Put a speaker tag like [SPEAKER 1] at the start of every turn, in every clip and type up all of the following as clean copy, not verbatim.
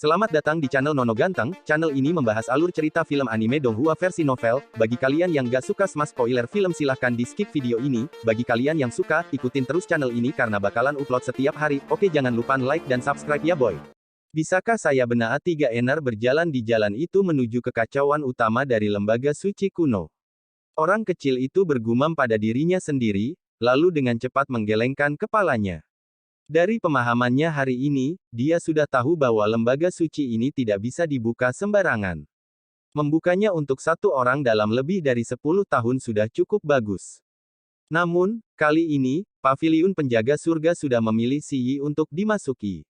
[SPEAKER 1] Selamat datang di channel Nono Ganteng. Channel ini membahas alur cerita film anime Donghua versi novel. Bagi kalian yang gak suka sama spoiler film silahkan di skip video ini. Bagi kalian yang suka, ikutin terus channel ini karena bakalan upload setiap hari. Oke, jangan lupa like dan subscribe ya boy. Bisakah saya benar tiga ener berjalan di jalan itu menuju kekacauan utama dari lembaga suci kuno? Orang kecil itu bergumam pada dirinya sendiri, lalu dengan cepat menggelengkan kepalanya. Dari pemahamannya hari ini, dia sudah tahu bahwa lembaga suci ini tidak bisa dibuka sembarangan. Membukanya untuk satu orang dalam lebih dari 10 tahun sudah cukup bagus. Namun, kali ini, paviliun penjaga surga sudah memilih Si Yi untuk dimasuki.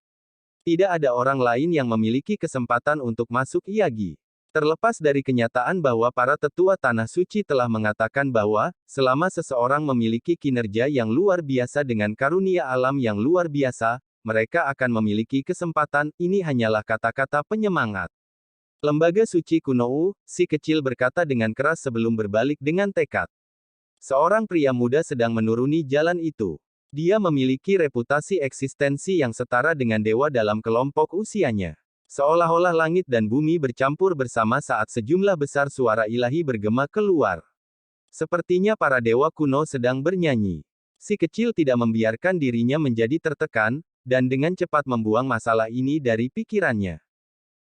[SPEAKER 1] Tidak ada orang lain yang memiliki kesempatan untuk masuk Iyagi. Terlepas dari kenyataan bahwa para tetua tanah suci telah mengatakan bahwa, selama seseorang memiliki kinerja yang luar biasa dengan karunia alam yang luar biasa, mereka akan memiliki kesempatan. Ini hanyalah kata-kata penyemangat. Lembaga suci kuno, si kecil berkata dengan keras sebelum berbalik dengan tekad. Seorang pria muda sedang menuruni jalan itu. Dia memiliki reputasi eksistensi yang setara dengan dewa dalam kelompok usianya. Seolah-olah langit dan bumi bercampur bersama saat sejumlah besar suara ilahi bergema keluar. Sepertinya para dewa kuno sedang bernyanyi. Si kecil tidak membiarkan dirinya menjadi tertekan, dan dengan cepat membuang masalah ini dari pikirannya.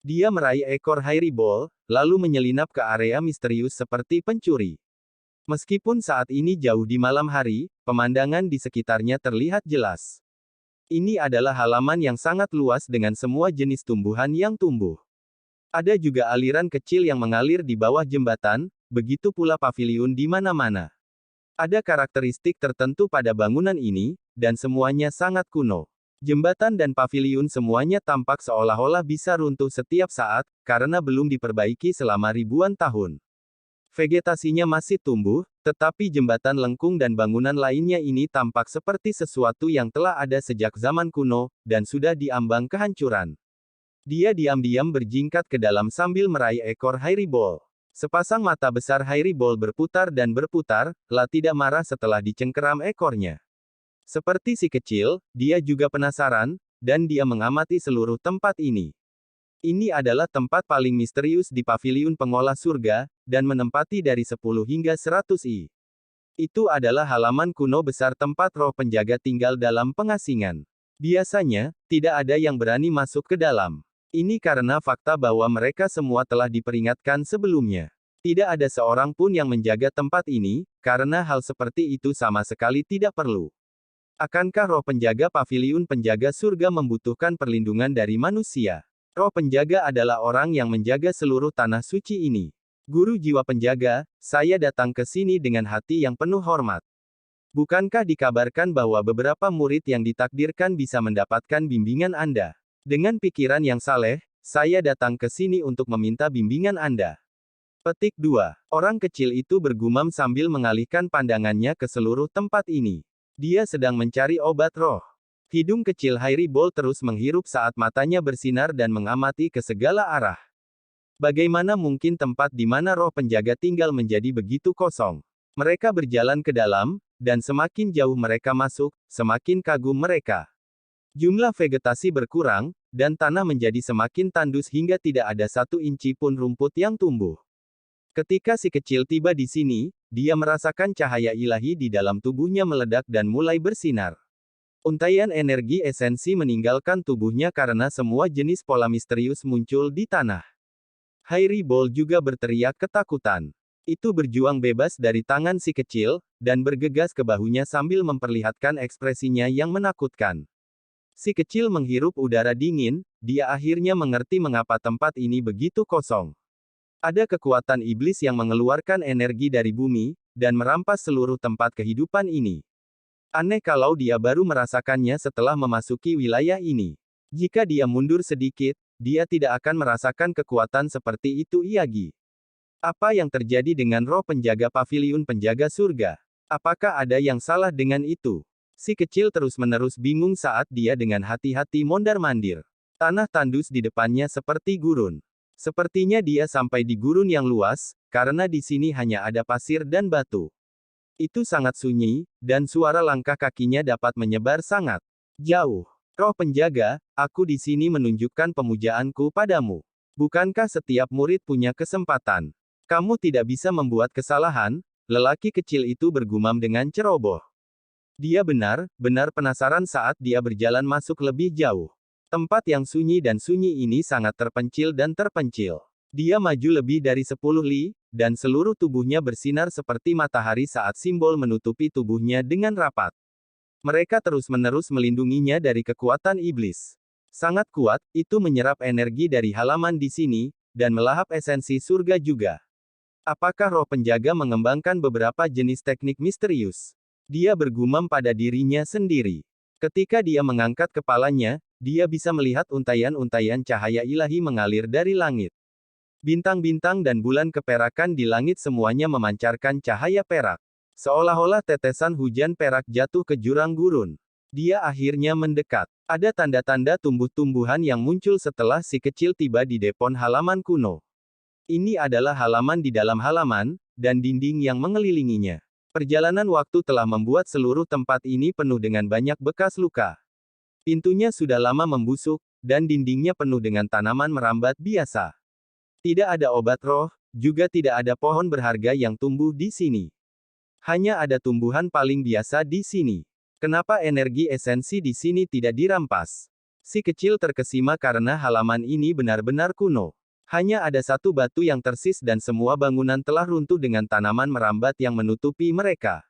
[SPEAKER 1] Dia meraih ekor Hairibol, lalu menyelinap ke area misterius seperti pencuri. Meskipun saat ini jauh di malam hari, pemandangan di sekitarnya terlihat jelas. Ini adalah halaman yang sangat luas dengan semua jenis tumbuhan yang tumbuh. Ada juga aliran kecil yang mengalir di bawah jembatan, begitu pula paviliun di mana-mana. Ada karakteristik tertentu pada bangunan ini, dan semuanya sangat kuno. Jembatan dan paviliun semuanya tampak seolah-olah bisa runtuh setiap saat, karena belum diperbaiki selama ribuan tahun. Vegetasinya masih tumbuh, tetapi jembatan lengkung dan bangunan lainnya ini tampak seperti sesuatu yang telah ada sejak zaman kuno, dan sudah diambang kehancuran. Dia diam-diam berjingkat ke dalam sambil meraih ekor Hairibol. Sepasang mata besar Hairibol berputar dan berputar, tidak marah setelah dicengkeram ekornya. Seperti si kecil, dia juga penasaran, dan dia mengamati seluruh tempat ini. Ini adalah tempat paling misterius di paviliun pengolah surga, dan menempati dari 10 hingga 100 I. Itu adalah halaman kuno besar tempat roh penjaga tinggal dalam pengasingan. Biasanya, tidak ada yang berani masuk ke dalam. Ini karena fakta bahwa mereka semua telah diperingatkan sebelumnya. Tidak ada seorang pun yang menjaga tempat ini, karena hal seperti itu sama sekali tidak perlu. Akankah roh penjaga paviliun penjaga surga membutuhkan perlindungan dari manusia? Roh penjaga adalah orang yang menjaga seluruh tanah suci ini. Guru jiwa penjaga, saya datang ke sini dengan hati yang penuh hormat. Bukankah dikabarkan bahwa beberapa murid yang ditakdirkan bisa mendapatkan bimbingan Anda? Dengan pikiran yang saleh, saya datang ke sini untuk meminta bimbingan Anda. Petik 2. Orang kecil itu bergumam sambil mengalihkan pandangannya ke seluruh tempat ini. Dia sedang mencari obat roh. Hidung kecil Hairibol terus menghirup saat matanya bersinar dan mengamati ke segala arah. Bagaimana mungkin tempat di mana roh penjaga tinggal menjadi begitu kosong? Mereka berjalan ke dalam, dan semakin jauh mereka masuk, semakin kagum mereka. Jumlah vegetasi berkurang, dan tanah menjadi semakin tandus hingga tidak ada 1 inci pun rumput yang tumbuh. Ketika si kecil tiba di sini, dia merasakan cahaya ilahi di dalam tubuhnya meledak dan mulai bersinar. Untaian energi esensi meninggalkan tubuhnya karena semua jenis pola misterius muncul di tanah. Hairibol juga berteriak ketakutan. Itu berjuang bebas dari tangan si kecil, dan bergegas ke bahunya sambil memperlihatkan ekspresinya yang menakutkan. Si kecil menghirup udara dingin, dia akhirnya mengerti mengapa tempat ini begitu kosong. Ada kekuatan iblis yang mengeluarkan energi dari bumi, dan merampas seluruh tempat kehidupan ini. Aneh kalau dia baru merasakannya setelah memasuki wilayah ini. Jika dia mundur sedikit, dia tidak akan merasakan kekuatan seperti itu Iyagi. Apa yang terjadi dengan roh penjaga paviliun penjaga surga? Apakah ada yang salah dengan itu? Si kecil terus-menerus bingung saat dia dengan hati-hati mondar-mandir. Tanah tandus di depannya seperti gurun. Sepertinya dia sampai di gurun yang luas, karena di sini hanya ada pasir dan batu. Itu sangat sunyi, dan suara langkah kakinya dapat menyebar sangat jauh. Roh penjaga, aku di sini menunjukkan pemujaanku padamu. Bukankah setiap murid punya kesempatan? Kamu tidak bisa membuat kesalahan, lelaki kecil itu bergumam dengan ceroboh. Dia benar-benar penasaran saat dia berjalan masuk lebih jauh. Tempat yang sunyi dan sunyi ini sangat terpencil dan terpencil. Dia maju lebih dari 10 li, dan seluruh tubuhnya bersinar seperti matahari saat simbol menutupi tubuhnya dengan rapat. Mereka terus-menerus melindunginya dari kekuatan iblis. Sangat kuat, itu menyerap energi dari halaman di sini, dan melahap esensi surga juga. Apakah roh penjaga mengembangkan beberapa jenis teknik misterius? Dia bergumam pada dirinya sendiri. Ketika dia mengangkat kepalanya, dia bisa melihat untaian-untaian cahaya ilahi mengalir dari langit. Bintang-bintang dan bulan keperakan di langit semuanya memancarkan cahaya perak. Seolah-olah tetesan hujan perak jatuh ke jurang gurun. Dia akhirnya mendekat. Ada tanda-tanda tumbuh-tumbuhan yang muncul setelah si kecil tiba di depan halaman kuno. Ini adalah halaman di dalam halaman, dan dinding yang mengelilinginya. Perjalanan waktu telah membuat seluruh tempat ini penuh dengan banyak bekas luka. Pintunya sudah lama membusuk, dan dindingnya penuh dengan tanaman merambat biasa. Tidak ada obat roh, juga tidak ada pohon berharga yang tumbuh di sini. Hanya ada tumbuhan paling biasa di sini. Kenapa energi esensi di sini tidak dirampas? Si kecil terkesima karena halaman ini benar-benar kuno. Hanya ada satu batu yang tersis dan semua bangunan telah runtuh dengan tanaman merambat yang menutupi mereka.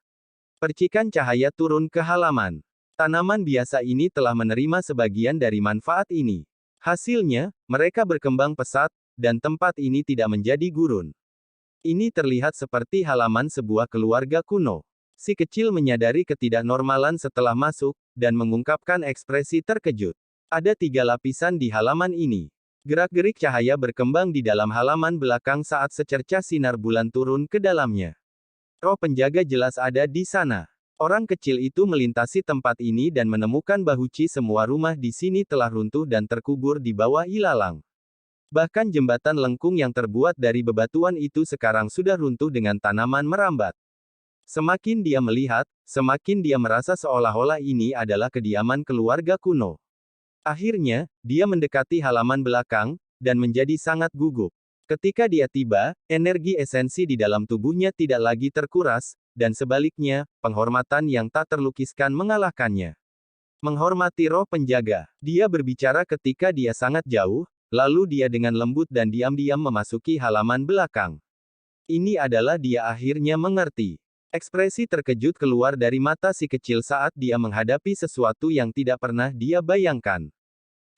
[SPEAKER 1] Percikan cahaya turun ke halaman. Tanaman biasa ini telah menerima sebagian dari manfaat ini. Hasilnya, mereka berkembang pesat, dan tempat ini tidak menjadi gurun. Ini terlihat seperti halaman sebuah keluarga kuno. Si kecil menyadari ketidaknormalan setelah masuk, dan mengungkapkan ekspresi terkejut. Ada 3 lapisan di halaman ini. Gerak-gerik cahaya berkembang di dalam halaman belakang saat secercah sinar bulan turun ke dalamnya. Roh penjaga jelas ada di sana. Orang kecil itu melintasi tempat ini dan menemukan bahwa semua rumah di sini telah runtuh dan terkubur di bawah ilalang. Bahkan jembatan lengkung yang terbuat dari bebatuan itu sekarang sudah runtuh dengan tanaman merambat. Semakin dia melihat, semakin dia merasa seolah-olah ini adalah kediaman keluarga kuno. Akhirnya, dia mendekati halaman belakang, dan menjadi sangat gugup. Ketika dia tiba, energi esensi di dalam tubuhnya tidak lagi terkuras, dan sebaliknya, penghormatan yang tak terlukiskan mengalahkannya. Menghormati roh penjaga. Dia berbicara ketika dia sangat jauh, lalu dia dengan lembut dan diam-diam memasuki halaman belakang. Ini adalah dia akhirnya mengerti. Ekspresi terkejut keluar dari mata si kecil saat dia menghadapi sesuatu yang tidak pernah dia bayangkan.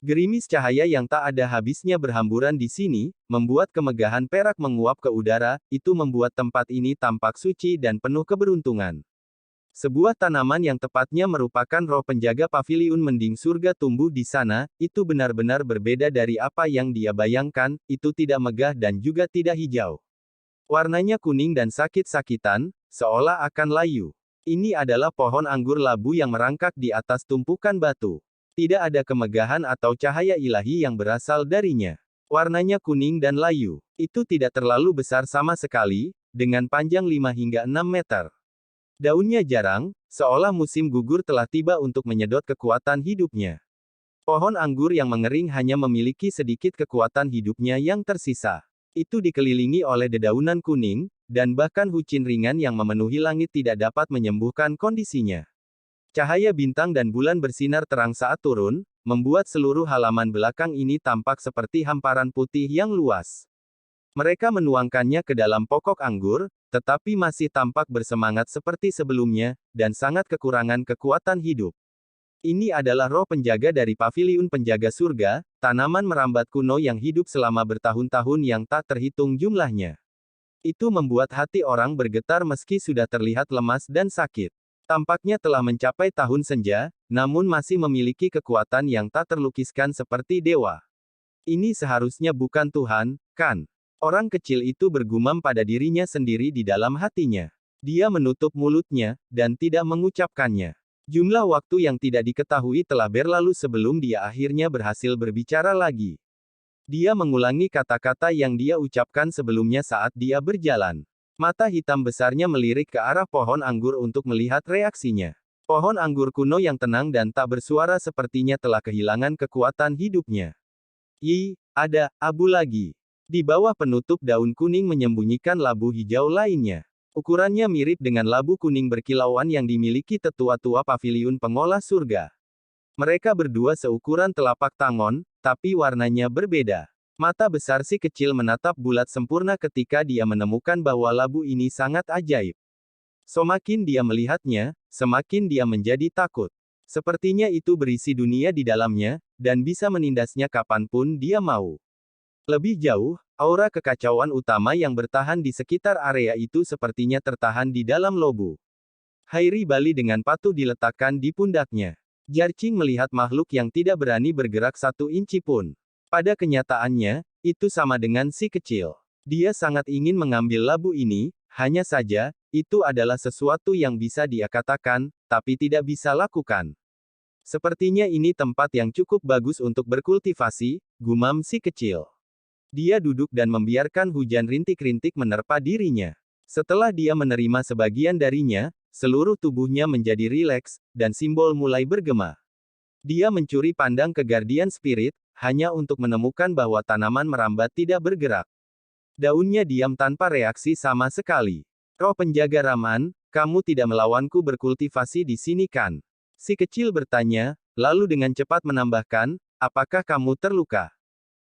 [SPEAKER 1] Gerimis cahaya yang tak ada habisnya berhamburan di sini, membuat kemegahan perak menguap ke udara, itu membuat tempat ini tampak suci dan penuh keberuntungan. Sebuah tanaman yang tepatnya merupakan roh penjaga paviliun mending surga tumbuh di sana, itu benar-benar berbeda dari apa yang dia bayangkan, itu tidak megah dan juga tidak hijau. Warnanya kuning dan sakit-sakitan, seolah akan layu. Ini adalah pohon anggur labu yang merangkak di atas tumpukan batu. Tidak ada kemegahan atau cahaya ilahi yang berasal darinya. Warnanya kuning dan layu. Itu tidak terlalu besar sama sekali, dengan panjang 5 hingga 6 meter. Daunnya jarang, seolah musim gugur telah tiba untuk menyedot kekuatan hidupnya. Pohon anggur yang mengering hanya memiliki sedikit kekuatan hidupnya yang tersisa. Itu dikelilingi oleh dedaunan kuning, dan bahkan hujan ringan yang memenuhi langit tidak dapat menyembuhkan kondisinya. Cahaya bintang dan bulan bersinar terang saat turun, membuat seluruh halaman belakang ini tampak seperti hamparan putih yang luas. Mereka menuangkannya ke dalam pokok anggur, tetapi masih tampak bersemangat seperti sebelumnya, dan sangat kekurangan kekuatan hidup. Ini adalah roh penjaga dari paviliun penjaga surga, tanaman merambat kuno yang hidup selama bertahun-tahun yang tak terhitung jumlahnya. Itu membuat hati orang bergetar meski sudah terlihat lemas dan sakit. Tampaknya telah mencapai tahun senja, namun masih memiliki kekuatan yang tak terlukiskan seperti dewa. Ini seharusnya bukan Tuhan, kan? Orang kecil itu bergumam pada dirinya sendiri di dalam hatinya. Dia menutup mulutnya, dan tidak mengucapkannya. Jumlah waktu yang tidak diketahui telah berlalu sebelum dia akhirnya berhasil berbicara lagi. Dia mengulangi kata-kata yang dia ucapkan sebelumnya saat dia berjalan. Mata hitam besarnya melirik ke arah pohon anggur untuk melihat reaksinya. Pohon anggur kuno yang tenang dan tak bersuara sepertinya telah kehilangan kekuatan hidupnya. Ada abu lagi. Di bawah penutup daun kuning menyembunyikan labu hijau lainnya. Ukurannya mirip dengan labu kuning berkilauan yang dimiliki tetua-tua paviliun pengolah surga. Mereka berdua seukuran telapak tangan, tapi warnanya berbeda. Mata besar si kecil menatap bulat sempurna ketika dia menemukan bahwa labu ini sangat ajaib. Semakin dia melihatnya, semakin dia menjadi takut. Sepertinya itu berisi dunia di dalamnya, dan bisa menindasnya kapanpun dia mau. Lebih jauh, aura kekacauan utama yang bertahan di sekitar area itu sepertinya tertahan di dalam lobu. Hairi Bali dengan patuh diletakkan di pundaknya. Jarcing melihat makhluk yang tidak berani bergerak 1 inci pun. Pada kenyataannya, itu sama dengan si kecil. Dia sangat ingin mengambil labu ini, hanya saja, itu adalah sesuatu yang bisa dia katakan, tapi tidak bisa lakukan. Sepertinya ini tempat yang cukup bagus untuk berkultivasi, gumam si kecil. Dia duduk dan membiarkan hujan rintik-rintik menerpa dirinya. Setelah dia menerima sebagian darinya, seluruh tubuhnya menjadi rileks, dan simbol mulai bergema. Dia mencuri pandang ke Guardian Spirit, hanya untuk menemukan bahwa tanaman merambat tidak bergerak. Daunnya diam tanpa reaksi sama sekali. Roh penjaga Raman, kamu tidak melawanku berkultivasi di sini kan? Si kecil bertanya, lalu dengan cepat menambahkan, apakah kamu terluka?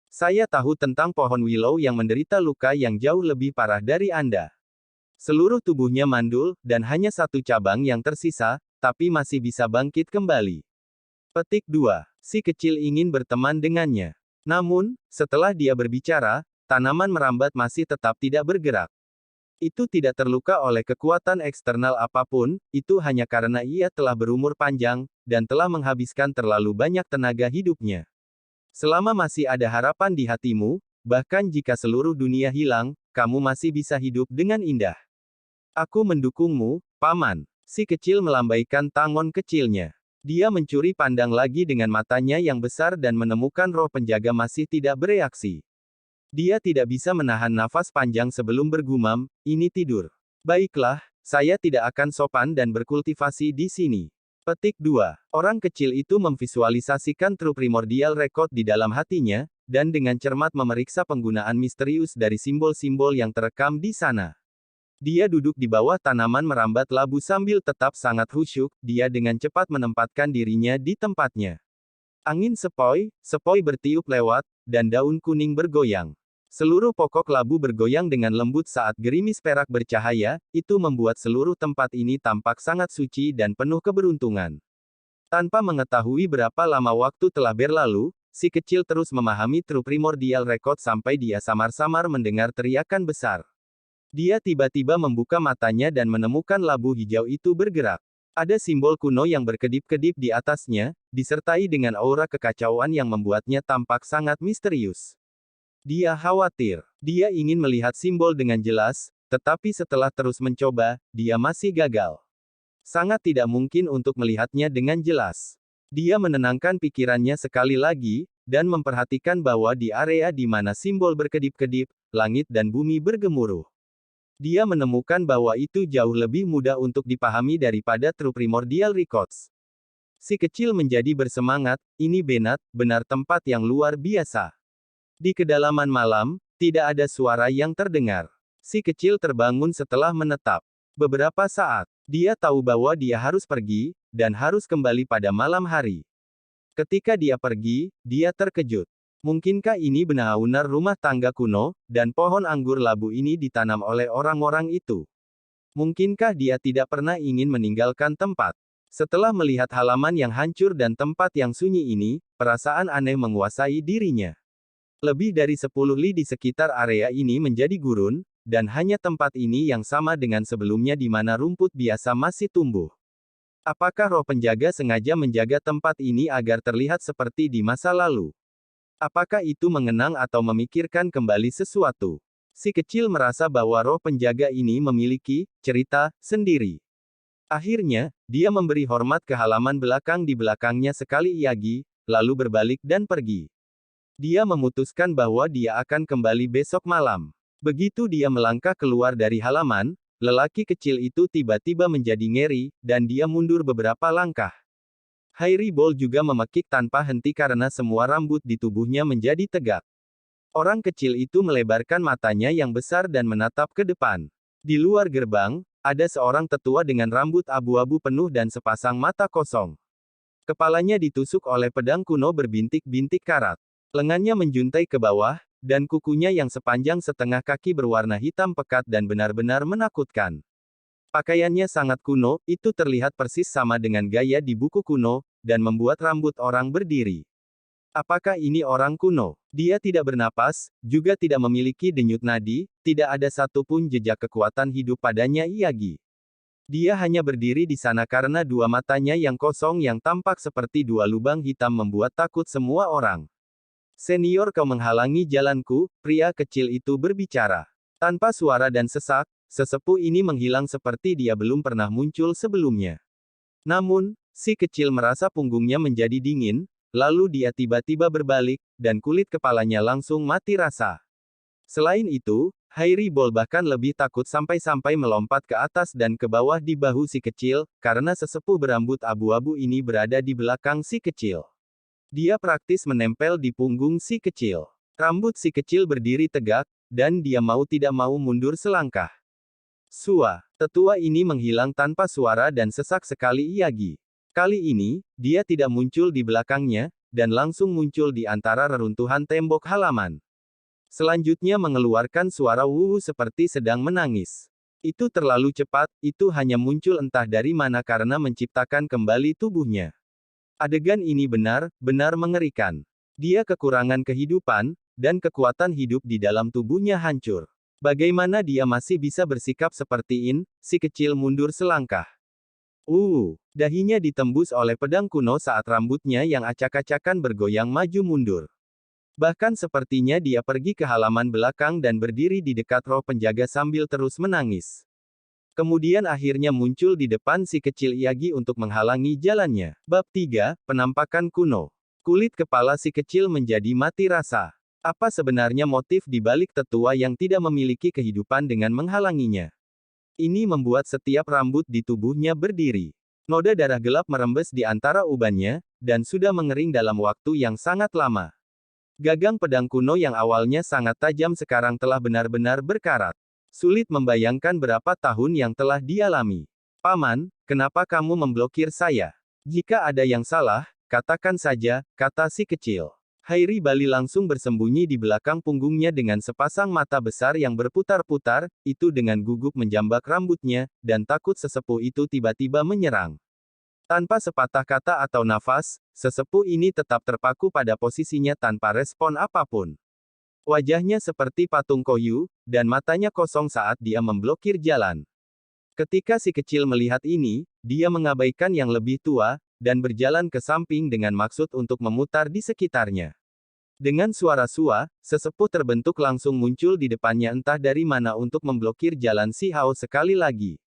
[SPEAKER 1] Saya tahu tentang pohon willow yang menderita luka yang jauh lebih parah dari Anda. Seluruh tubuhnya mandul, dan hanya 1 cabang yang tersisa, tapi masih bisa bangkit kembali. Petik 2. Si kecil ingin berteman dengannya. Namun, setelah dia berbicara, tanaman merambat masih tetap tidak bergerak. Itu tidak terluka oleh kekuatan eksternal apapun, itu hanya karena ia telah berumur panjang, dan telah menghabiskan terlalu banyak tenaga hidupnya. Selama masih ada harapan di hatimu, bahkan jika seluruh dunia hilang, kamu masih bisa hidup dengan indah. Aku mendukungmu, Paman. Si kecil melambaikan tangan kecilnya. Dia mencuri pandang lagi dengan matanya yang besar dan menemukan roh penjaga masih tidak bereaksi. Dia tidak bisa menahan nafas panjang sebelum bergumam, ini tidur. Baiklah, saya tidak akan sopan dan berkultivasi di sini. Petik 2. Orang kecil itu memvisualisasikan True Primordial Record di dalam hatinya, dan dengan cermat memeriksa penggunaan misterius dari simbol-simbol yang terekam di sana. Dia duduk di bawah tanaman merambat labu sambil tetap sangat khusyuk, dia dengan cepat menempatkan dirinya di tempatnya. Angin sepoi bertiup lewat, dan daun kuning bergoyang. Seluruh pokok labu bergoyang dengan lembut saat gerimis perak bercahaya, itu membuat seluruh tempat ini tampak sangat suci dan penuh keberuntungan. Tanpa mengetahui berapa lama waktu telah berlalu, si kecil terus memahami True Primordial Record sampai dia samar-samar mendengar teriakan besar. Dia tiba-tiba membuka matanya dan menemukan labu hijau itu bergerak. Ada simbol kuno yang berkedip-kedip di atasnya, disertai dengan aura kekacauan yang membuatnya tampak sangat misterius. Dia khawatir. Dia ingin melihat simbol dengan jelas, tetapi setelah terus mencoba, dia masih gagal. Sangat tidak mungkin untuk melihatnya dengan jelas. Dia menenangkan pikirannya sekali lagi, dan memperhatikan bahwa di area di mana simbol berkedip-kedip, langit dan bumi bergemuruh. Dia menemukan bahwa itu jauh lebih mudah untuk dipahami daripada True Primordial Records. Si kecil menjadi bersemangat, ini benar tempat yang luar biasa. Di kedalaman malam, tidak ada suara yang terdengar. Si kecil terbangun setelah menetap. Beberapa saat, dia tahu bahwa dia harus pergi, dan harus kembali pada malam hari. Ketika dia pergi, dia terkejut. Mungkinkah ini benar-benar rumah tangga kuno, dan pohon anggur labu ini ditanam oleh orang-orang itu? Mungkinkah dia tidak pernah ingin meninggalkan tempat? Setelah melihat halaman yang hancur dan tempat yang sunyi ini, perasaan aneh menguasai dirinya. Lebih dari 10 li di sekitar area ini menjadi gurun, dan hanya tempat ini yang sama dengan sebelumnya di mana rumput biasa masih tumbuh. Apakah roh penjaga sengaja menjaga tempat ini agar terlihat seperti di masa lalu? Apakah itu mengenang atau memikirkan kembali sesuatu? Si kecil merasa bahwa roh penjaga ini memiliki cerita sendiri. Akhirnya, dia memberi hormat ke halaman belakang di belakangnya sekali lagi, lalu berbalik dan pergi. Dia memutuskan bahwa dia akan kembali besok malam. Begitu dia melangkah keluar dari halaman, lelaki kecil itu tiba-tiba menjadi ngeri, dan dia mundur beberapa langkah. Hairibol juga memekik tanpa henti karena semua rambut di tubuhnya menjadi tegak. Orang kecil itu melebarkan matanya yang besar dan menatap ke depan. Di luar gerbang, ada seorang tetua dengan rambut abu-abu penuh dan sepasang mata kosong. Kepalanya ditusuk oleh pedang kuno berbintik-bintik karat. Lengannya menjuntai ke bawah, dan kukunya yang sepanjang setengah kaki berwarna hitam pekat dan benar-benar menakutkan. Pakaiannya sangat kuno, itu terlihat persis sama dengan gaya di buku kuno, dan membuat rambut orang berdiri. Apakah ini orang kuno? Dia tidak bernapas, juga tidak memiliki denyut nadi, tidak ada satupun jejak kekuatan hidup padanya Iyagi. Dia hanya berdiri di sana karena dua matanya yang kosong yang tampak seperti dua lubang hitam membuat takut semua orang. Senior, kau menghalangi jalanku, pria kecil itu berbicara. Tanpa suara dan sesak, sesepuh ini menghilang seperti dia belum pernah muncul sebelumnya. Namun, si kecil merasa punggungnya menjadi dingin, lalu dia tiba-tiba berbalik, dan kulit kepalanya langsung mati rasa. Selain itu, Hairibol bahkan lebih takut sampai-sampai melompat ke atas dan ke bawah di bahu si kecil, karena sesepuh berambut abu-abu ini berada di belakang si kecil. Dia praktis menempel di punggung si kecil. Rambut si kecil berdiri tegak, dan dia mau tidak mau mundur selangkah. Sua, tetua ini menghilang tanpa suara dan sesak sekali Iyagi. Kali ini, dia tidak muncul di belakangnya, dan langsung muncul di antara reruntuhan tembok halaman. Selanjutnya mengeluarkan suara wuhu seperti sedang menangis. Itu terlalu cepat, itu hanya muncul entah dari mana karena menciptakan kembali tubuhnya. Adegan ini benar-benar mengerikan. Dia kekurangan kehidupan, dan kekuatan hidup di dalam tubuhnya hancur. Bagaimana dia masih bisa bersikap seperti ini? Si kecil mundur selangkah. Dahinya ditembus oleh pedang kuno saat rambutnya yang acak-acakan bergoyang maju mundur. Bahkan sepertinya dia pergi ke halaman belakang dan berdiri di dekat roh penjaga sambil terus menangis. Kemudian akhirnya muncul di depan si kecil Iyagi untuk menghalangi jalannya. Bab 3, Penampakan Kuno. Kulit kepala si kecil menjadi mati rasa. Apa sebenarnya motif di balik tetua yang tidak memiliki kehidupan dengan menghalanginya? Ini membuat setiap rambut di tubuhnya berdiri. Noda darah gelap merembes di antara ubannya, dan sudah mengering dalam waktu yang sangat lama. Gagang pedang kuno yang awalnya sangat tajam sekarang telah benar-benar berkarat. Sulit membayangkan berapa tahun yang telah dialami. Paman, kenapa kamu memblokir saya? Jika ada yang salah, katakan saja, kata si kecil. Hairibol langsung bersembunyi di belakang punggungnya dengan sepasang mata besar yang berputar-putar, itu dengan gugup menjambak rambutnya, dan takut sesepuh itu tiba-tiba menyerang. Tanpa sepatah kata atau nafas, sesepuh ini tetap terpaku pada posisinya tanpa respon apapun. Wajahnya seperti patung kayu, dan matanya kosong saat dia memblokir jalan. Ketika si kecil melihat ini, dia mengabaikan yang lebih tua, dan berjalan ke samping dengan maksud untuk memutar di sekitarnya. Dengan suara sua, sesepuh terbentuk langsung muncul di depannya entah dari mana untuk memblokir jalan si Hao sekali lagi.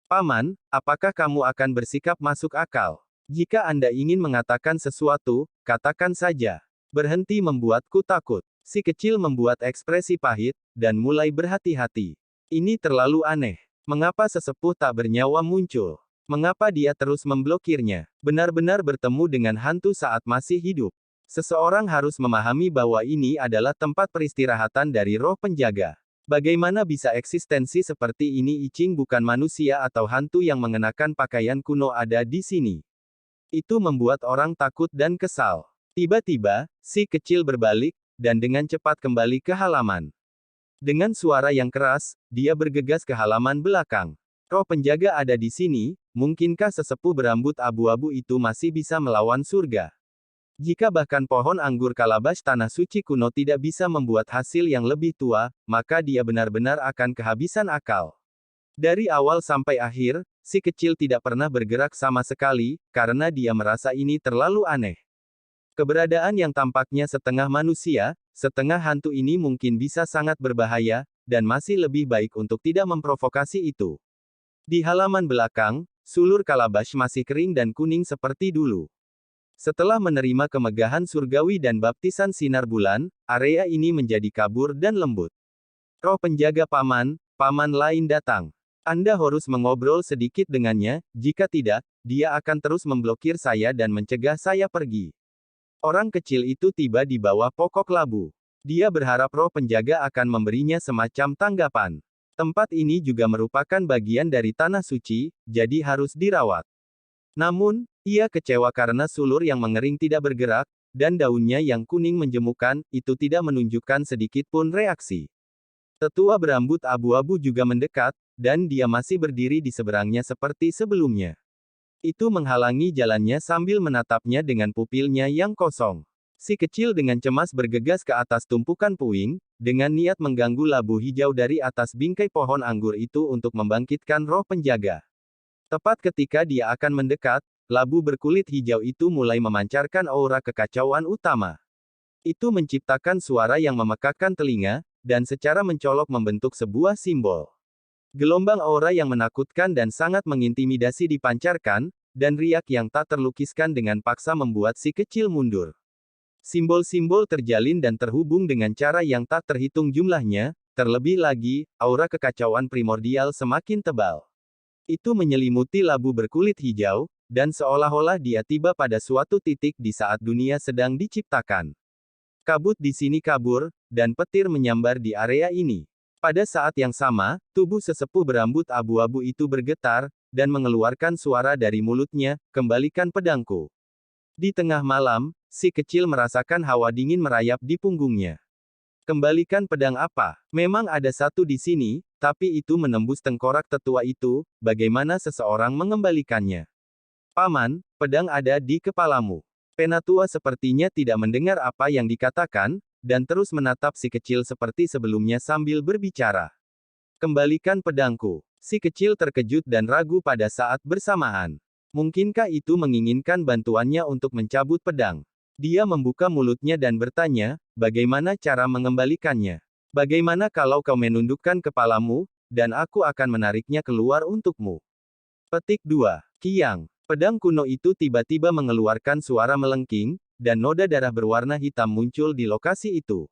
[SPEAKER 1] Paman, apakah kamu akan bersikap masuk akal? Jika Anda ingin mengatakan sesuatu, katakan saja. Berhenti membuatku takut. Si kecil membuat ekspresi pahit, dan mulai berhati-hati. Ini terlalu aneh. Mengapa sesepuh tak bernyawa muncul? Mengapa dia terus memblokirnya? Benar-benar bertemu dengan hantu saat masih hidup. Seseorang harus memahami bahwa ini adalah tempat peristirahatan dari roh penjaga. Bagaimana bisa eksistensi seperti ini? Icing bukan manusia atau hantu yang mengenakan pakaian kuno ada di sini. Itu membuat orang takut dan kesal. Tiba-tiba, si kecil berbalik, dan dengan cepat kembali ke halaman. Dengan suara yang keras, dia bergegas ke halaman belakang. Roh penjaga ada di sini, mungkinkah sesepuh berambut abu-abu itu masih bisa melawan surga? Jika bahkan pohon anggur kalabash tanah suci kuno tidak bisa membuat hasil yang lebih tua, maka dia benar-benar akan kehabisan akal. Dari awal sampai akhir, si kecil tidak pernah bergerak sama sekali, karena dia merasa ini terlalu aneh. Keberadaan yang tampaknya setengah manusia, setengah hantu ini mungkin bisa sangat berbahaya, dan masih lebih baik untuk tidak memprovokasi itu. Di halaman belakang, sulur kalabash masih kering dan kuning seperti dulu. Setelah menerima kemegahan surgawi dan baptisan sinar bulan, area ini menjadi kabur dan lembut. Roh penjaga paman lain datang. Anda harus mengobrol sedikit dengannya, jika tidak, dia akan terus memblokir saya dan mencegah saya pergi. Orang kecil itu tiba di bawah pokok labu. Dia berharap roh penjaga akan memberinya semacam tanggapan. Tempat ini juga merupakan bagian dari tanah suci, jadi harus dirawat. Namun, ia kecewa karena sulur yang mengering tidak bergerak, dan daunnya yang kuning menjemukan, itu tidak menunjukkan sedikit pun reaksi. Tetua berambut abu-abu juga mendekat, dan dia masih berdiri di seberangnya seperti sebelumnya. Itu menghalangi jalannya sambil menatapnya dengan pupilnya yang kosong. Si kecil dengan cemas bergegas ke atas tumpukan puing, dengan niat mengganggu labu hijau dari atas bingkai pohon anggur itu untuk membangkitkan roh penjaga. Tepat ketika dia akan mendekat, labu berkulit hijau itu mulai memancarkan aura kekacauan utama. Itu menciptakan suara yang memekakkan telinga, dan secara mencolok membentuk sebuah simbol. Gelombang aura yang menakutkan dan sangat mengintimidasi dipancarkan, dan riak yang tak terlukiskan dengan paksa membuat si kecil mundur. Simbol-simbol terjalin dan terhubung dengan cara yang tak terhitung jumlahnya, terlebih lagi, aura kekacauan primordial semakin tebal. Itu menyelimuti labu berkulit hijau, dan seolah-olah dia tiba pada suatu titik di saat dunia sedang diciptakan. Kabut di sini kabur, dan petir menyambar di area ini. Pada saat yang sama, tubuh sesepuh berambut abu-abu itu bergetar, dan mengeluarkan suara dari mulutnya, "Kembalikan pedangku." Di tengah malam, si kecil merasakan hawa dingin merayap di punggungnya. Kembalikan pedang apa? Memang ada satu di sini, tapi itu menembus tengkorak tetua itu, bagaimana seseorang mengembalikannya? Paman, pedang ada di kepalamu. Penatua sepertinya tidak mendengar apa yang dikatakan, dan terus menatap si kecil seperti sebelumnya sambil berbicara. Kembalikan pedangku. Si kecil terkejut dan ragu pada saat bersamaan. Mungkinkah itu menginginkan bantuannya untuk mencabut pedang? Dia membuka mulutnya dan bertanya, bagaimana cara mengembalikannya? Bagaimana kalau kau menundukkan kepalamu, dan aku akan menariknya keluar untukmu? Petik 2. Kiang. Pedang kuno itu tiba-tiba mengeluarkan suara melengking, dan noda darah berwarna hitam muncul di lokasi itu.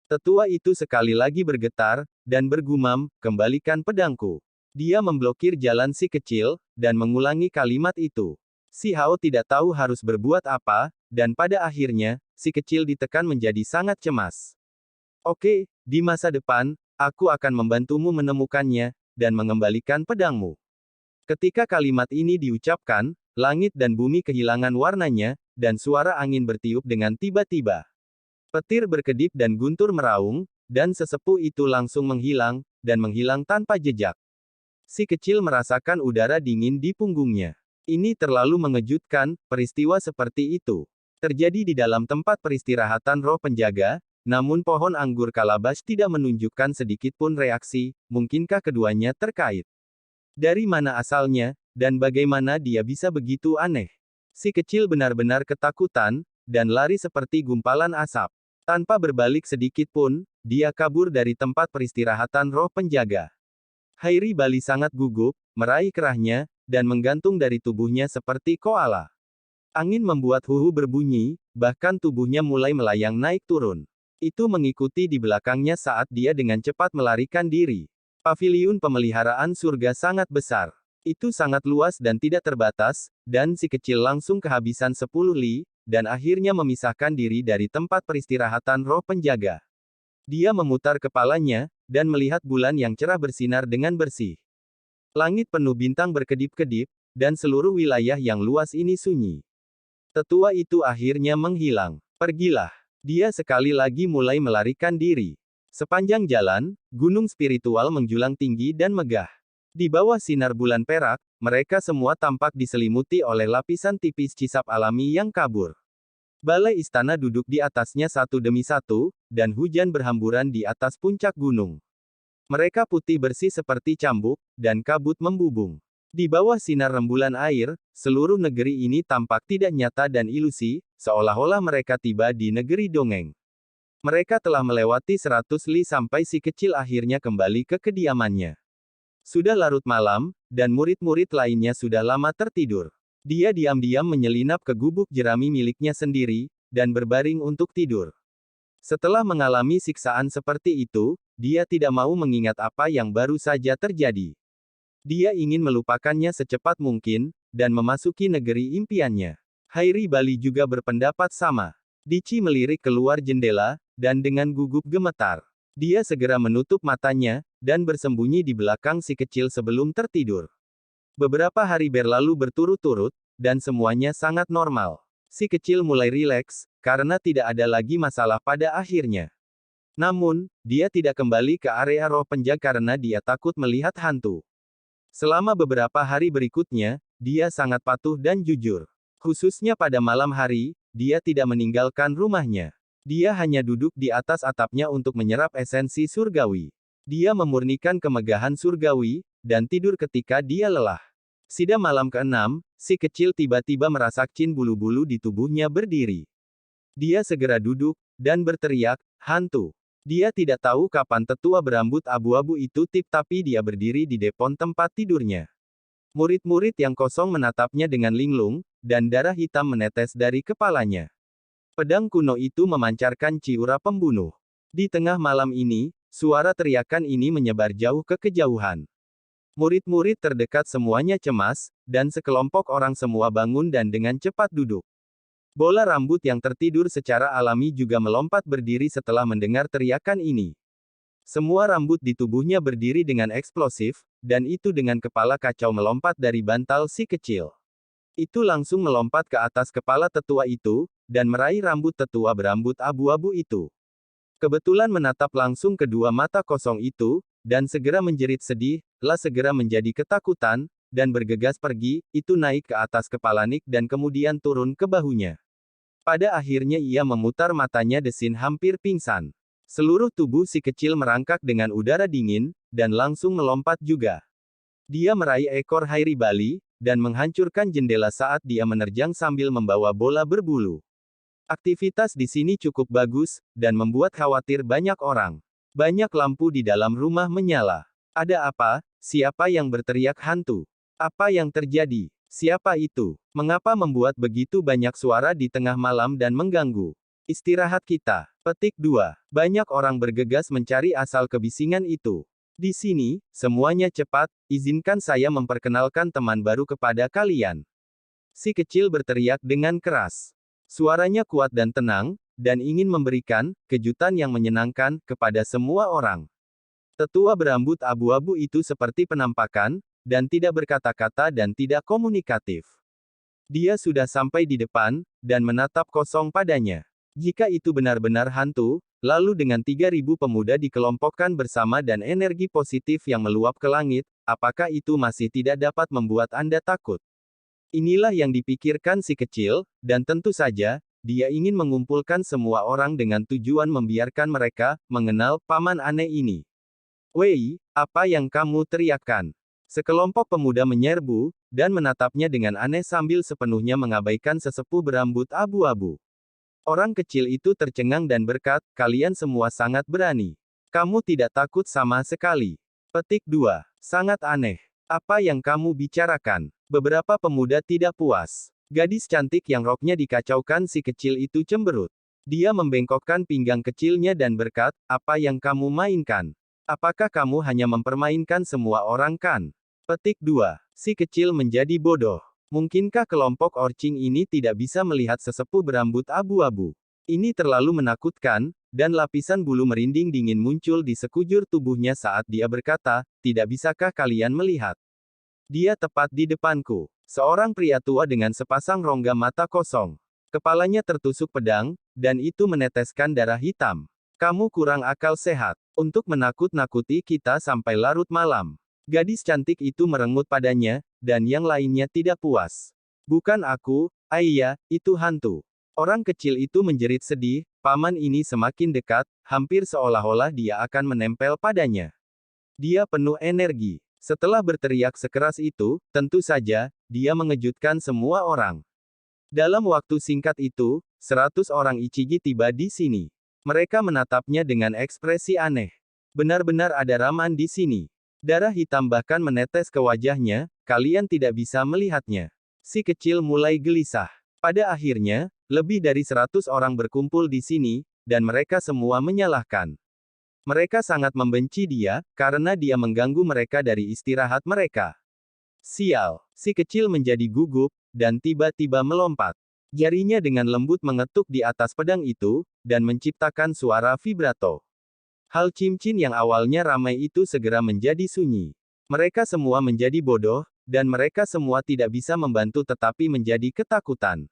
[SPEAKER 1] Tetua itu sekali lagi bergetar, dan bergumam, kembalikan pedangku. Dia memblokir jalan si kecil, dan mengulangi kalimat itu. Si Hao tidak tahu harus berbuat apa, dan pada akhirnya, si kecil ditekan menjadi sangat cemas. Oke, di masa depan, aku akan membantumu menemukannya, dan mengembalikan pedangmu. Ketika kalimat ini diucapkan, langit dan bumi kehilangan warnanya, dan suara angin bertiup dengan tiba-tiba. Petir berkedip dan guntur meraung, dan sesepuh itu langsung menghilang, dan menghilang tanpa jejak. Si kecil merasakan udara dingin di punggungnya. Ini terlalu mengejutkan, peristiwa seperti itu terjadi di dalam tempat peristirahatan roh penjaga, namun pohon anggur Kalabash tidak menunjukkan sedikit pun reaksi, mungkinkah keduanya terkait? Dari mana asalnya, dan bagaimana dia bisa begitu aneh? Si kecil benar-benar ketakutan, dan lari seperti gumpalan asap. Tanpa berbalik sedikit pun, dia kabur dari tempat peristirahatan roh penjaga. Hairi Bali sangat gugup, meraih kerahnya, dan menggantung dari tubuhnya seperti koala. Angin membuat huhu berbunyi, bahkan tubuhnya mulai melayang naik turun. Itu mengikuti di belakangnya saat dia dengan cepat melarikan diri. Paviliun pemeliharaan surga sangat besar. Itu sangat luas dan tidak terbatas, dan si kecil langsung kehabisan 10 li, dan akhirnya memisahkan diri dari tempat peristirahatan roh penjaga. Dia memutar kepalanya, dan melihat bulan yang cerah bersinar dengan bersih. Langit penuh bintang berkedip-kedip, dan seluruh wilayah yang luas ini sunyi. Tetua itu akhirnya menghilang. Pergilah. Dia sekali lagi mulai melarikan diri. Sepanjang jalan, gunung spiritual menjulang tinggi dan megah. Di bawah sinar bulan perak, mereka semua tampak diselimuti oleh lapisan tipis cisap alami yang kabur. Balai istana duduk di atasnya satu demi satu, dan hujan berhamburan di atas puncak gunung. Mereka putih bersih seperti cambuk, dan kabut membubung. Di bawah sinar rembulan air, seluruh negeri ini tampak tidak nyata dan ilusi, seolah-olah mereka tiba di negeri dongeng. Mereka telah melewati 100 li sampai si kecil akhirnya kembali ke kediamannya. Sudah larut malam, dan murid-murid lainnya sudah lama tertidur. Dia diam-diam menyelinap ke gubuk jerami miliknya sendiri, dan berbaring untuk tidur. Setelah mengalami siksaan seperti itu, dia tidak mau mengingat apa yang baru saja terjadi. Dia ingin melupakannya secepat mungkin, dan memasuki negeri impiannya. Hairi Bali juga berpendapat sama. Dici melirik keluar jendela, dan dengan gugup gemetar. Dia segera menutup matanya, dan bersembunyi di belakang si kecil sebelum tertidur. Beberapa hari berlalu berturut-turut, dan semuanya sangat normal. Si kecil mulai rileks, karena tidak ada lagi masalah pada akhirnya. Namun, dia tidak kembali ke area roh penjaga karena dia takut melihat hantu. Selama beberapa hari berikutnya, dia sangat patuh dan jujur. Khususnya pada malam hari, dia tidak meninggalkan rumahnya. Dia hanya duduk di atas atapnya untuk menyerap esensi surgawi. Dia memurnikan kemegahan surgawi, dan tidur ketika dia lelah. Sida malam ke-6, si kecil tiba-tiba merasakan bulu-bulu di tubuhnya berdiri. Dia segera duduk, dan berteriak, hantu. Dia tidak tahu kapan tetua berambut abu-abu itu tapi dia berdiri di depan tempat tidurnya. Murid-murid yang kosong menatapnya dengan linglung, dan darah hitam menetes dari kepalanya. Pedang kuno itu memancarkan ciura pembunuh. Di tengah malam ini, suara teriakan ini menyebar jauh ke kejauhan. Murid-murid terdekat semuanya cemas, dan sekelompok orang semua bangun dan dengan cepat duduk. Bola rambut yang tertidur secara alami juga melompat berdiri setelah mendengar teriakan ini. Semua rambut di tubuhnya berdiri dengan eksplosif, dan itu dengan kepala kacau melompat dari bantal si kecil. Itu langsung melompat ke atas kepala tetua itu, dan meraih rambut tetua berambut abu-abu itu. Kebetulan menatap langsung kedua mata kosong itu, dan segera menjerit sedih, segera menjadi ketakutan, dan bergegas pergi, itu naik ke atas kepala Nick dan kemudian turun ke bahunya. Pada akhirnya ia memutar matanya desin hampir pingsan. Seluruh tubuh si kecil merangkak dengan udara dingin, dan langsung melompat juga. Dia meraih ekor Hairi Bali, dan menghancurkan jendela saat dia menerjang sambil membawa bola berbulu. Aktivitas di sini cukup bagus, dan membuat khawatir banyak orang. Banyak lampu di dalam rumah menyala. Ada apa? Siapa yang berteriak hantu? Apa yang terjadi? Siapa itu? Mengapa membuat begitu banyak suara di tengah malam dan mengganggu istirahat kita? Petik 2. Banyak orang bergegas mencari asal kebisingan itu. Di sini, semuanya cepat, izinkan saya memperkenalkan teman baru kepada kalian. Si kecil berteriak dengan keras. Suaranya kuat dan tenang, dan ingin memberikan kejutan yang menyenangkan kepada semua orang. Tetua berambut abu-abu itu seperti penampakan, dan tidak berkata-kata dan tidak komunikatif. Dia sudah sampai di depan, dan menatap kosong padanya. Jika itu benar-benar hantu, lalu dengan 3.000 pemuda dikelompokkan bersama dan energi positif yang meluap ke langit, apakah itu masih tidak dapat membuat Anda takut? Inilah yang dipikirkan si kecil, dan tentu saja, dia ingin mengumpulkan semua orang dengan tujuan membiarkan mereka mengenal paman aneh ini. Wei, apa yang kamu teriakkan? Sekelompok pemuda menyerbu, dan menatapnya dengan aneh sambil sepenuhnya mengabaikan sesepuh berambut abu-abu. Orang kecil itu tercengang dan berkata, kalian semua sangat berani. Kamu tidak takut sama sekali. Petik 2. Sangat aneh. Apa yang kamu bicarakan? Beberapa pemuda tidak puas. Gadis cantik yang roknya dikacaukan si kecil itu cemberut. Dia membengkokkan pinggang kecilnya dan berkata, apa yang kamu mainkan? Apakah kamu hanya mempermainkan semua orang kan? Petik 2. Si kecil menjadi bodoh. Mungkinkah kelompok orcing ini tidak bisa melihat sesepuh berambut abu-abu? Ini terlalu menakutkan, dan lapisan bulu merinding dingin muncul di sekujur tubuhnya saat dia berkata, tidak bisakah kalian melihat? Dia tepat di depanku. Seorang pria tua dengan sepasang rongga mata kosong. Kepalanya tertusuk pedang, dan itu meneteskan darah hitam. Kamu kurang akal sehat, untuk menakut-nakuti kita sampai larut malam. Gadis cantik itu merengut padanya, dan yang lainnya tidak puas. Bukan aku, iya, itu hantu. Orang kecil itu menjerit sedih, paman ini semakin dekat, hampir seolah-olah dia akan menempel padanya. Dia penuh energi. Setelah berteriak sekeras itu, tentu saja, dia mengejutkan semua orang. Dalam waktu singkat itu, 100 orang Ichigi tiba di sini. Mereka menatapnya dengan ekspresi aneh. Benar-benar ada Raman di sini. Darah hitam bahkan menetes ke wajahnya, kalian tidak bisa melihatnya. Si kecil mulai gelisah. Pada akhirnya, lebih dari 100 orang berkumpul di sini, dan mereka semua menyalahkan Mereka sangat membenci dia, karena dia mengganggu mereka dari istirahat mereka. Sial, si kecil menjadi gugup, dan tiba-tiba melompat. Jarinya dengan lembut mengetuk di atas pedang itu, dan menciptakan suara vibrato. Hal cincin yang awalnya ramai itu segera menjadi sunyi. Mereka semua menjadi bodoh, dan mereka semua tidak bisa membantu tetapi menjadi ketakutan.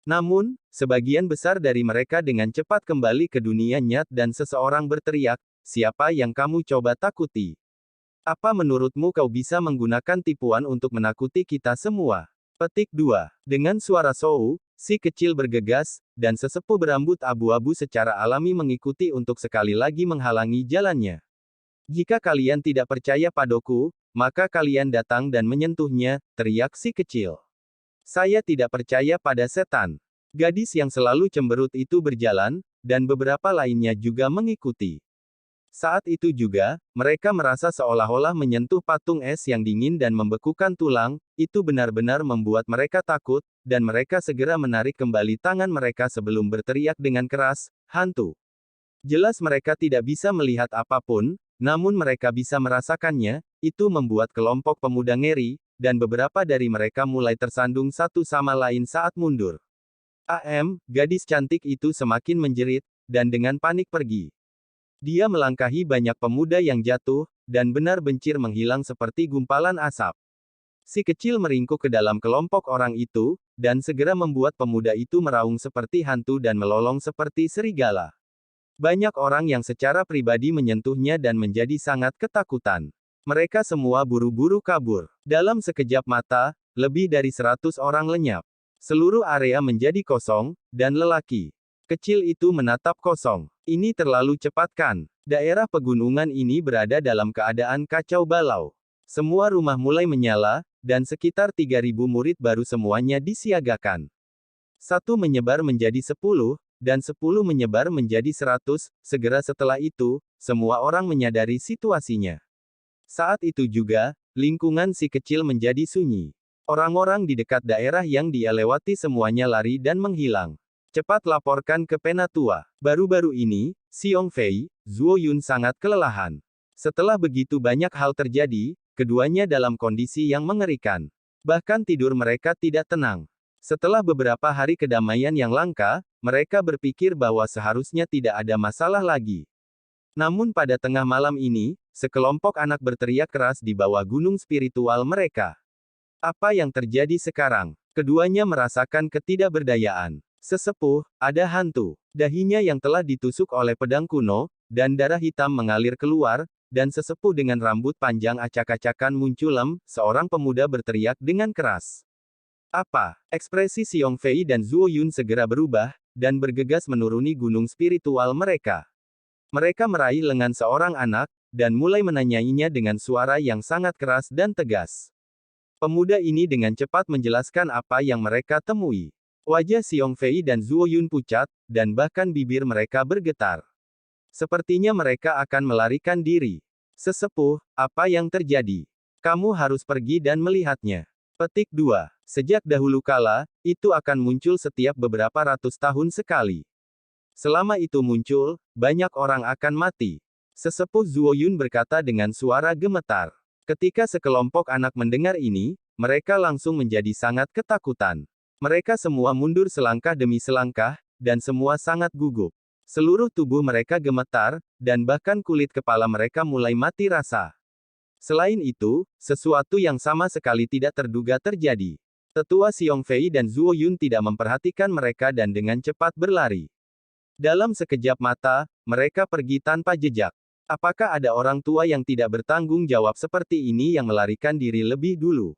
[SPEAKER 1] Namun, sebagian besar dari mereka dengan cepat kembali ke dunia nyata dan seseorang berteriak, "Siapa yang kamu coba takuti? Apa menurutmu kau bisa menggunakan tipuan untuk menakuti kita semua?" Petik 2. Dengan suara Sou, si kecil bergegas, dan sesepuh berambut abu-abu secara alami mengikuti untuk sekali lagi menghalangi jalannya. "Jika kalian tidak percaya padaku, maka kalian datang dan menyentuhnya," teriak si kecil. "Saya tidak percaya pada setan." Gadis yang selalu cemberut itu berjalan, dan beberapa lainnya juga mengikuti. Saat itu juga, mereka merasa seolah-olah menyentuh patung es yang dingin dan membekukan tulang, itu benar-benar membuat mereka takut, dan mereka segera menarik kembali tangan mereka sebelum berteriak dengan keras, "Hantu!" Jelas mereka tidak bisa melihat apapun, namun mereka bisa merasakannya, itu membuat kelompok pemuda ngeri, dan beberapa dari mereka mulai tersandung satu sama lain saat mundur. Gadis cantik itu semakin menjerit, dan dengan panik pergi. Dia melangkahi banyak pemuda yang jatuh, dan benar-benar menghilang seperti gumpalan asap. Si kecil meringkuk ke dalam kelompok orang itu, dan segera membuat pemuda itu meraung seperti hantu dan melolong seperti serigala. Banyak orang yang secara pribadi menyentuhnya dan menjadi sangat ketakutan. Mereka semua buru-buru kabur. Dalam sekejap mata, lebih dari 100 orang lenyap. Seluruh area menjadi kosong, dan lelaki kecil itu menatap kosong. "Ini terlalu cepat kan?" Daerah pegunungan ini berada dalam keadaan kacau balau. Semua rumah mulai menyala, dan sekitar 3.000 murid baru semuanya disiagakan. Satu menyebar menjadi 10, dan 10 menyebar menjadi 100, segera setelah itu, semua orang menyadari situasinya. Saat itu juga, lingkungan si kecil menjadi sunyi. Orang-orang di dekat daerah yang dia lewati semuanya lari dan menghilang. "Cepat laporkan ke Penatua." Baru-baru ini, Xiong Fei, Zuo Yun sangat kelelahan. Setelah begitu banyak hal terjadi, keduanya dalam kondisi yang mengerikan. Bahkan tidur mereka tidak tenang. Setelah beberapa hari kedamaian yang langka, mereka berpikir bahwa seharusnya tidak ada masalah lagi. Namun pada tengah malam ini, sekelompok anak berteriak keras di bawah gunung spiritual mereka. Apa yang terjadi sekarang? Keduanya merasakan ketidakberdayaan. Sesepuh, ada hantu. Dahinya yang telah ditusuk oleh pedang kuno, dan darah hitam mengalir keluar, dan sesepuh dengan rambut panjang acak-acakan muncul. Seorang pemuda berteriak dengan keras. Apa? Ekspresi Xiong Fei dan Zuo Yun segera berubah, dan bergegas menuruni gunung spiritual mereka. Mereka meraih lengan seorang anak, dan mulai menanyainya dengan suara yang sangat keras dan tegas. Pemuda ini dengan cepat menjelaskan apa yang mereka temui. Wajah Xiong Fei dan Zuo Yun pucat, dan bahkan bibir mereka bergetar. Sepertinya mereka akan melarikan diri. "Sesepuh, apa yang terjadi? Kamu harus pergi dan melihatnya." Petik 2. Sejak dahulu kala, itu akan muncul setiap beberapa ratus tahun sekali. Selama itu muncul, banyak orang akan mati. Sesepuh Zuo Yun berkata dengan suara gemetar. Ketika sekelompok anak mendengar ini, mereka langsung menjadi sangat ketakutan. Mereka semua mundur selangkah demi selangkah, dan semua sangat gugup. Seluruh tubuh mereka gemetar, dan bahkan kulit kepala mereka mulai mati rasa. Selain itu, sesuatu yang sama sekali tidak terduga terjadi. Tetua Xiong Fei dan Zuo Yun tidak memperhatikan mereka dan dengan cepat berlari. Dalam sekejap mata, mereka pergi tanpa jejak. Apakah ada orang tua yang tidak bertanggung jawab seperti ini yang melarikan diri lebih dulu?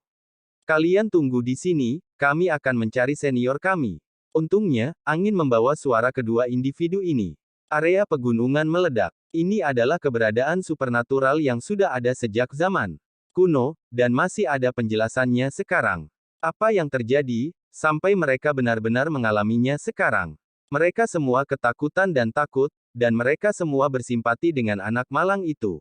[SPEAKER 1] "Kalian tunggu di sini, kami akan mencari senior kami." Untungnya, angin membawa suara kedua individu ini. Area pegunungan meledak. Ini adalah keberadaan supernatural yang sudah ada sejak zaman kuno, dan masih ada penjelasannya sekarang. Apa yang terjadi, sampai mereka benar-benar mengalaminya sekarang? Mereka semua ketakutan dan takut, dan mereka semua bersimpati dengan anak malang itu.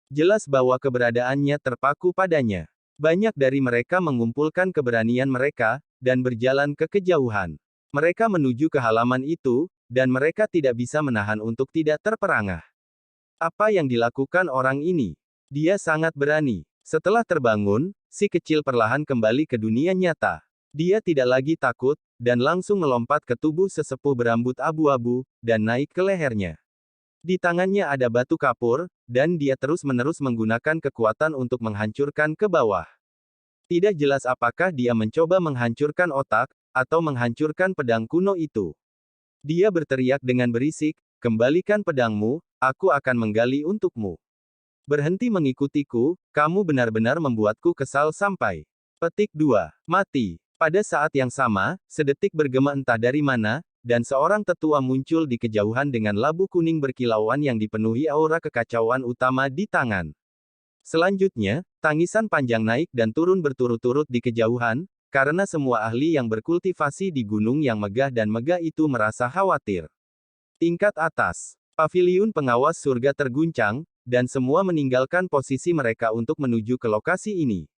[SPEAKER 1] Jelas bahwa keberadaannya terpaku padanya. Banyak dari mereka mengumpulkan keberanian mereka, dan berjalan ke kejauhan. Mereka menuju ke halaman itu, dan mereka tidak bisa menahan untuk tidak terperangah. Apa yang dilakukan orang ini? Dia sangat berani. Setelah terbangun, si kecil perlahan kembali ke dunia nyata. Dia tidak lagi takut, dan langsung melompat ke tubuh sesepuh berambut abu-abu, dan naik ke lehernya. Di tangannya ada batu kapur, dan dia terus-menerus menggunakan kekuatan untuk menghancurkan ke bawah. Tidak jelas apakah dia mencoba menghancurkan otak, atau menghancurkan pedang kuno itu. Dia berteriak dengan berisik, "Kembalikan pedangmu, aku akan menggali untukmu. Berhenti mengikutiku, kamu benar-benar membuatku kesal sampai." Petik 2. Mati. Pada saat yang sama, sedetik bergema entah dari mana, dan seorang tetua muncul di kejauhan dengan labu kuning berkilauan yang dipenuhi aura kekacauan utama di tangan. Selanjutnya, tangisan panjang naik dan turun berturut-turut di kejauhan, karena semua ahli yang berkultivasi di gunung yang megah dan megah itu merasa khawatir. Tingkat atas. Paviliun pengawas surga terguncang, dan semua meninggalkan posisi mereka untuk menuju ke lokasi ini.